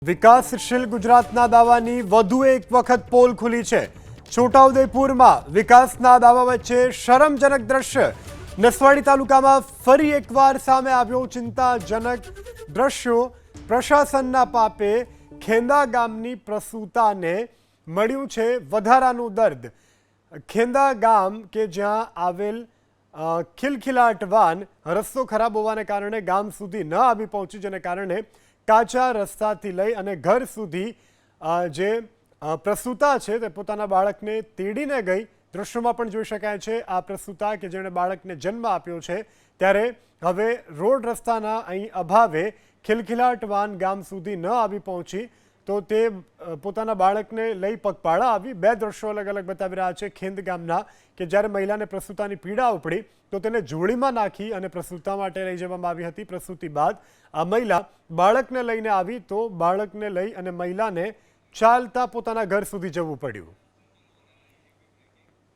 વિકાસશીલ ગુજરાતના દાવાની વધુ એક વખત પોલ ખુલી છે। છોટાઉદેપુરમાં વિકાસના દાવા વચ્ચે શરમજનક દ્રશ્ય। નસવાડી તાલુકામાં ફરી એકવાર સામે આવ્યો ચિંતાજનક દ્રશ્યો। પ્રશાસનના પાપે ખેંદા ગામની પ્રસૂતાને મળ્યું છે વધારાનું દર્દ। ખેંદા ગામ કે જ્યાં આવેલ ખિલખિલાટ વાન રસ્તો ખરાબ હોવાને કારણે ગામ સુધી ન આવી પહોંચી, જેને કારણે કાચા રસ્તાથી લઈ અને ઘર સુધી જે પ્રસૂતા છે તે પોતાના બાળકને તેડીને ગઈ। દૃશ્યોમાં પણ જોઈ શકાય છે આ પ્રસૂતા કે જેણે બાળકને જન્મ આપ્યો છે ત્યારે હવે રોડ રસ્તાના અહીં અભાવે ખિલખિલાટ વાન ગામ સુધી ન આવી પહોંચી તો તે પોતાના બાળકને લઈ પગપાળા આવી। બે દ્રશ્યો અલગ અલગ બતાવી રહ્યા છે ખેંદ ગામના કે જ્યારે મહિલાને પ્રસૂતાની પીડા ઉપડી તો તેને જોડીમાં નાખી અને પ્રસૂતા માટે લઈ જવામાં આવી હતી। પ્રસૂતિ બાદ આ મહિલા બાળકને લઈને આવી તો બાળકને લઈ અને મહિલાને ચાલતા પોતાના ઘર સુધી જવું પડ્યું।